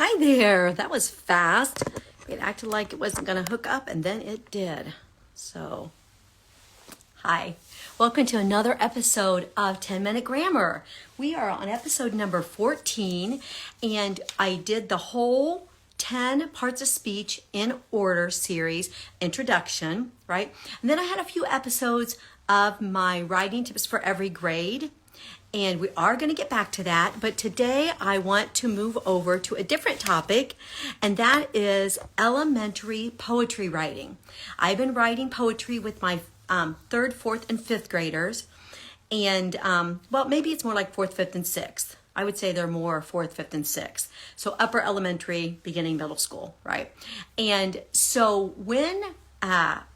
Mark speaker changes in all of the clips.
Speaker 1: Hi there. That was fast. It acted like it wasn't going to hook up, and then it did. So, hi. Welcome to another episode of 10-Minute Grammar. We are on episode number 14, and I did the whole 10 parts of speech in order series introduction, right? And then I had a few episodes of my writing tips for every grade. And we are going to get back to that, but today I want to move over to a different topic, and that is elementary poetry writing. I've been writing poetry with my third, fourth, and fifth graders, and well, maybe it's more like fourth, fifth, and sixth. I would say they're more fourth, fifth, and sixth. So upper elementary, beginning middle school, right? And so when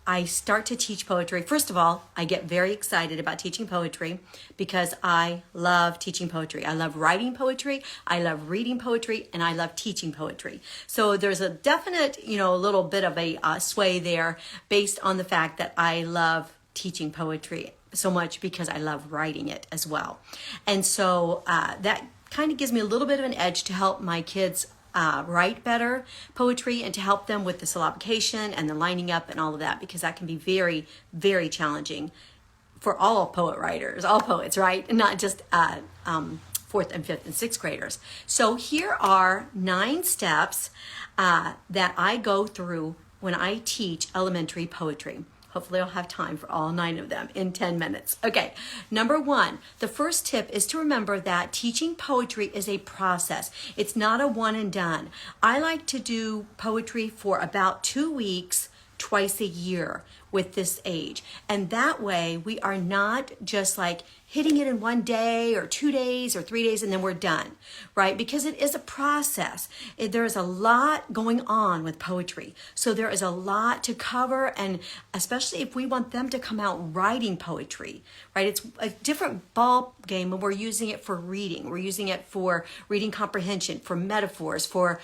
Speaker 1: I start to teach poetry, first of all, I get very excited about teaching poetry because I love teaching poetry. I love writing poetry, I love reading poetry, and I love teaching poetry. So there's a definite, a little bit of a sway there based on the fact that I love teaching poetry so much because I love writing it as well. And so that kind of gives me a little bit of an edge to help my kids write better poetry and to help them with the syllabication and the lining up and all of that, because that can be very, very challenging for all poets, right? And not just fourth and fifth and sixth graders. So here are 9 steps that I go through when I teach elementary poetry. Hopefully I'll have time for all 9 of them in 10 minutes. Okay, number 1, the first tip is to remember that teaching poetry is a process. It's not a one and done. I like to do poetry for about 2 weeks, twice a year with this age. And that way we are not just like hitting it in one day or 2 days or 3 days and then we're done, right? Because it is a process. There is a lot going on with poetry. So there is a lot to cover, and especially if we want them to come out writing poetry, right? It's a different ball game when we're using it for reading. We're using it for reading comprehension, for metaphors, for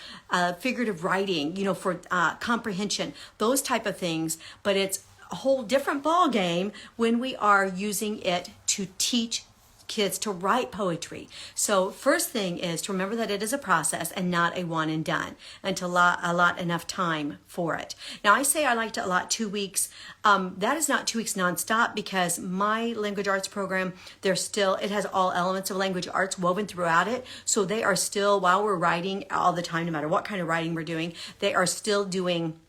Speaker 1: figurative writing, for comprehension, those type of things. But it's a whole different ball game when we are using it to teach kids to write poetry. So first thing is to remember that it is a process and not a one and done, and to allot enough time for it. Now I say I like to allot 2 weeks. That is not 2 weeks nonstop, because my language arts program, it has all elements of language arts woven throughout it. So they are still, while we're writing all the time, no matter what kind of writing we're doing, they are still doing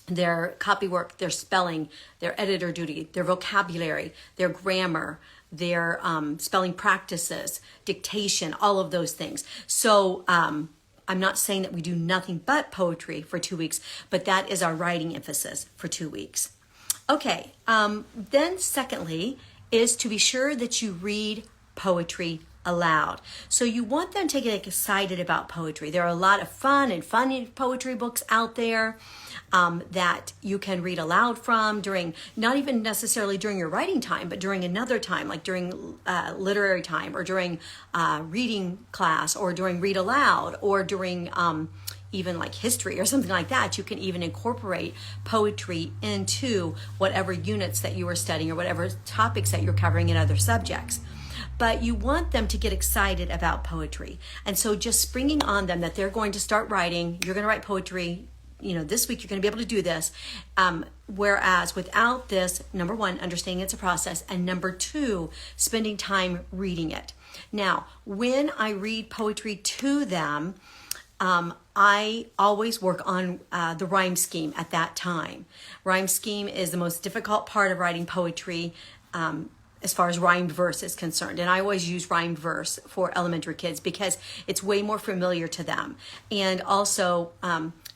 Speaker 1: their copy work, their spelling, their editor duty, their vocabulary, their grammar, their spelling practices, dictation, all of those things. So I'm not saying that we do nothing but poetry for 2 weeks, but that is our writing emphasis for 2 weeks. Okay, then secondly is to be sure that you read poetry aloud. So you want them to get excited about poetry. There are a lot of fun and funny poetry books out there that you can read aloud from during, not even necessarily during your writing time, but during another time, like during literary time, or during reading class, or during read aloud, or during even like history or something like that. You can even incorporate poetry into whatever units that you are studying or whatever topics that you're covering in other subjects. But you want them to get excited about poetry. And so just springing on them that they're going to start writing, you're going to write poetry, this week you're going to be able to do this. Whereas without this, number 1, understanding it's a process, and number 2, spending time reading it. Now, when I read poetry to them, I always work on the rhyme scheme at that time. Rhyme scheme is the most difficult part of writing poetry, as far as rhymed verse is concerned. And I always use rhymed verse for elementary kids because it's way more familiar to them. And also,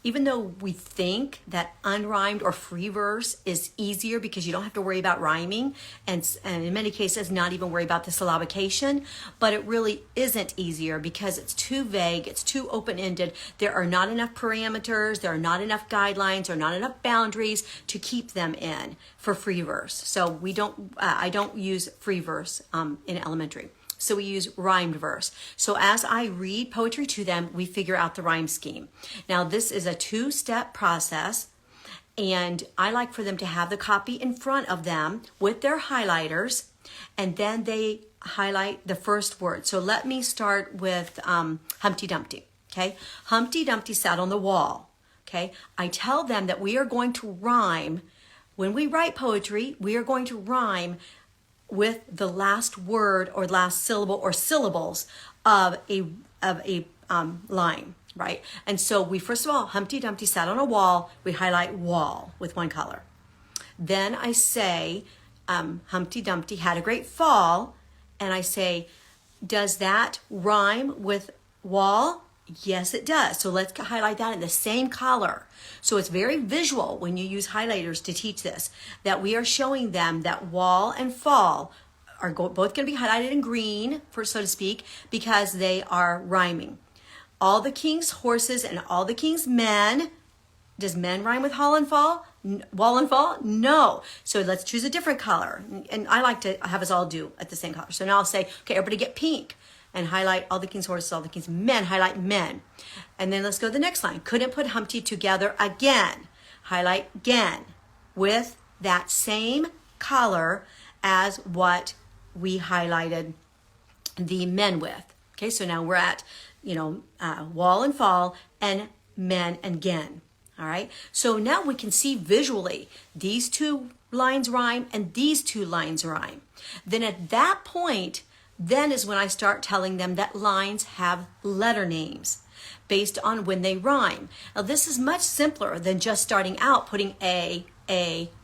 Speaker 1: even though we think that unrhymed or free verse is easier because you don't have to worry about rhyming, and in many cases not even worry about the syllabication, but it really isn't easier because it's too vague, it's too open-ended. There are not enough parameters, there are not enough guidelines, or not enough boundaries to keep them in for free verse. So I don't use free verse in elementary. So we use rhymed verse. So as I read poetry to them, we figure out the rhyme scheme. Now this is a 2-step process, and I like for them to have the copy in front of them with their highlighters, and then they highlight the first word. So let me start with Humpty Dumpty. Okay, Humpty Dumpty sat on the wall. Okay, I tell them that we are going to rhyme. When we write poetry, we are going to rhyme with the last word or last syllable or syllables of a line, right? And so we, first of all, Humpty Dumpty sat on a wall. We highlight wall with one color. Then I say, Humpty Dumpty had a great fall. And I say, does that rhyme with wall? Yes, it does. So let's highlight that in the same color. So it's very visual when you use highlighters to teach this, that we are showing them that wall and fall are both going to be highlighted in green, for so to speak, because they are rhyming. All the king's horses and all the king's men. Does men rhyme with hall and fall? Wall and fall? No. So let's choose a different color. And I like to have us all do at the same color. So now I'll say, okay, everybody get pink. And highlight all the king's horses, all the king's men, highlight men. And then let's go to the next line. Couldn't put Humpty together again. Highlight again with that same color as what we highlighted the men with. Okay, so now we're at, wall and fall and men and again. All right, so now we can see visually these two lines rhyme and these two lines rhyme. Then at that point, then is when I start telling them that lines have letter names based on when they rhyme. Now this is much simpler than just starting out putting A,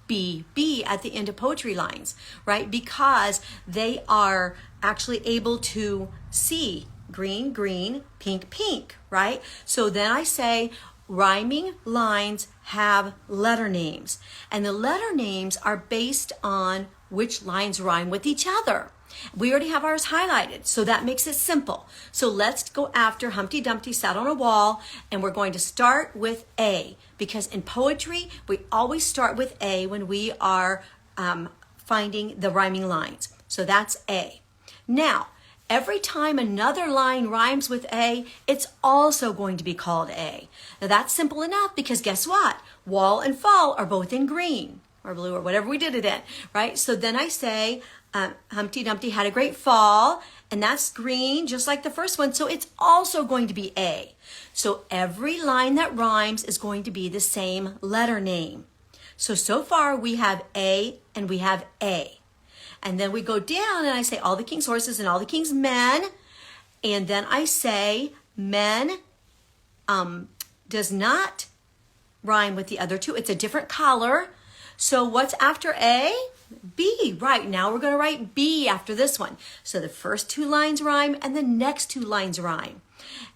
Speaker 1: B, B at the end of poetry lines, right? Because they are actually able to see green, green, pink, pink, right? So then I say rhyming lines have letter names, and the letter names are based on which lines rhyme with each other. We already have ours highlighted, so that makes it simple. So let's go after Humpty Dumpty sat on a wall, and we're going to start with A, because in poetry, we always start with A when we are finding the rhyming lines. So that's A. Now, every time another line rhymes with A, it's also going to be called A. Now that's simple enough, because guess what? Wall and fall are both in green or blue or whatever we did it in, right? So then I say, Humpty Dumpty had a great fall, and that's green, just like the first one. So it's also going to be A. So every line that rhymes is going to be the same letter name. So far we have A and we have A. And then we go down and I say all the king's horses and all the king's men. And then I say men does not rhyme with the other two. It's a different color. So what's after A? B. Right, now we're going to write B after this one. So the first two lines rhyme and the next two lines rhyme.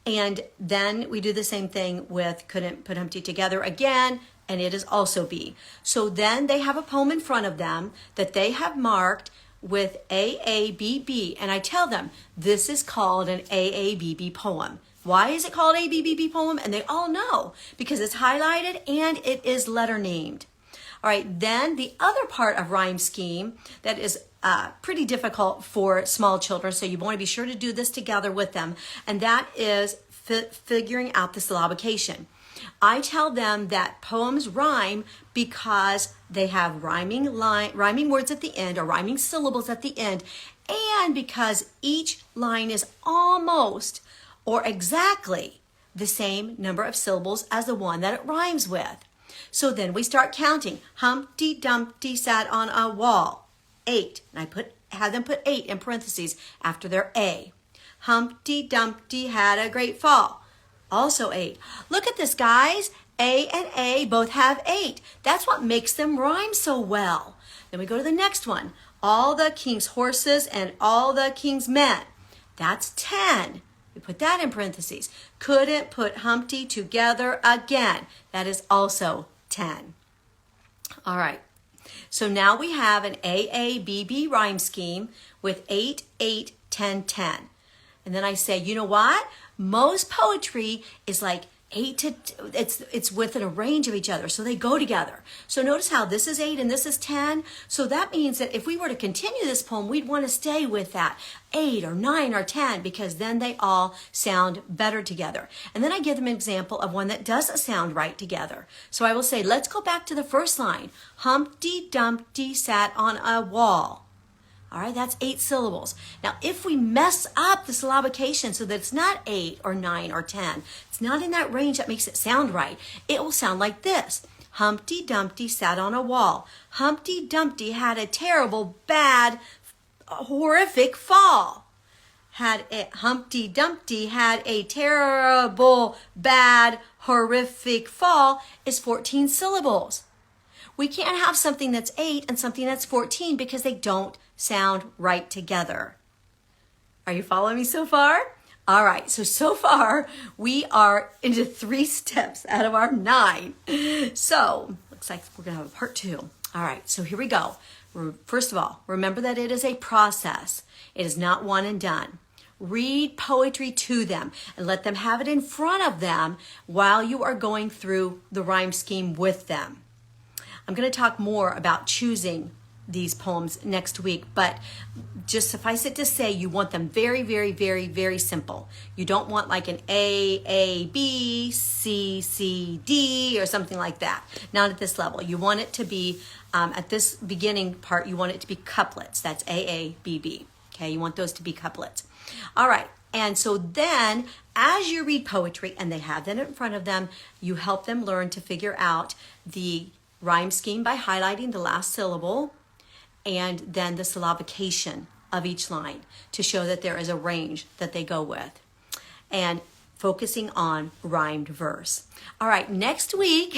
Speaker 1: And then we do the same thing with couldn't put Humpty together again, and it is also B. So then they have a poem in front of them that they have marked with AABB, and I tell them this is called an AABB poem. Why is it called ABBB poem? And they all know, because it's highlighted and it is letter named. All right, then the other part of rhyme scheme that is pretty difficult for small children, so you want to be sure to do this together with them, and that is figuring out the syllabication. I tell them that poems rhyme because they have rhyming words at the end or rhyming syllables at the end, and because each line is almost or exactly the same number of syllables as the one that it rhymes with. So then we start counting. Humpty Dumpty sat on a wall. 8. And I have them put 8 in parentheses after their A. Humpty Dumpty had a great fall. Also 8. Look at this, guys. A and A both have 8. That's what makes them rhyme so well. Then we go to the next one. All the king's horses and all the king's men. That's 10. We put that in parentheses. Couldn't put Humpty together again. That is also 10. All right. So now we have an AABB rhyme scheme with 8, 8, 10, 10. And then I say, you know what? Most poetry is like 8 to, it's within a range of each other. So they go together. So notice how this is 8 and this is 10. So that means that if we were to continue this poem, we'd want to stay with that 8 or 9 or 10, because then they all sound better together. And then I give them an example of one that doesn't sound right together. So I will say, let's go back to the first line. Humpty Dumpty sat on a wall. All right, that's 8 syllables. Now, if we mess up the syllabication so that it's not 8 or 9 or 10, it's not in that range that makes it sound right. It will sound like this. Humpty Dumpty sat on a wall. Humpty Dumpty had a terrible, bad, horrific fall. Humpty Dumpty had a terrible, bad, horrific fall is 14 syllables. We can't have something that's 8 and something that's 14 because they don't sound right together. Are you following me so far? All right, so far we are into 3 steps out of our 9. So looks like we're gonna have a part 2. All right, so here we go. First of all, remember that it is a process. It is not one and done. Read poetry to them and let them have it in front of them while you are going through the rhyme scheme with them. I'm going to talk more about choosing these poems next week, but just suffice it to say you want them very, very, very, very simple. You don't want like an A, B, C, C, D, or something like that. Not at this level. You want it to be, at this beginning part, you want it to be couplets. That's A, B, B. Okay, you want those to be couplets. All right, and so then as you read poetry and they have that in front of them, you help them learn to figure out the rhyme scheme by highlighting the last syllable and then the syllabication of each line to show that there is a range that they go with and focusing on rhymed verse. All right, next week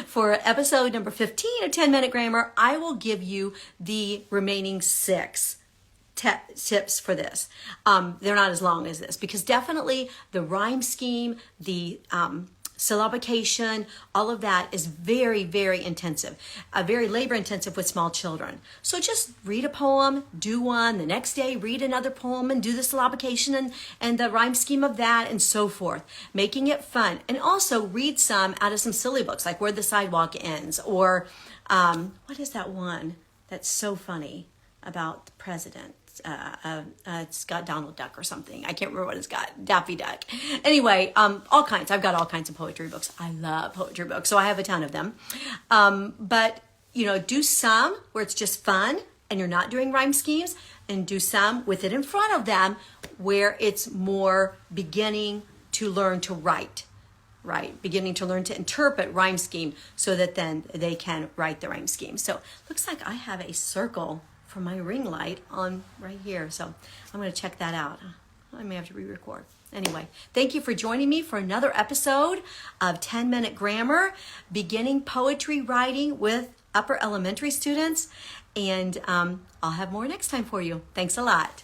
Speaker 1: for episode number 15 of 10 Minute Grammar, I will give you the remaining 6 tips for this. They're not as long as this because definitely the rhyme scheme, the syllabication, all of that is very, very intensive, very labor intensive with small children. So just read a poem, do one, the next day read another poem and do the syllabication and the rhyme scheme of that and so forth, making it fun. And also read some out of some silly books like Where the Sidewalk Ends or what is that one that's so funny about the president? It's got Donald Duck or something. I can't remember what it's got. Daffy Duck. Anyway, all kinds. I've got all kinds of poetry books. I love poetry books, so I have a ton of them. But, do some where it's just fun and you're not doing rhyme schemes, and do some with it in front of them where it's more beginning to learn to write, right? Beginning to learn to interpret rhyme scheme so that then they can write the rhyme scheme. So looks like I have a circle for my ring light on right here. So I'm going to check that out. I may have to re-record. Anyway, thank you for joining me for another episode of 10 Minute Grammar, beginning poetry writing with upper elementary students. And I'll have more next time for you. Thanks a lot.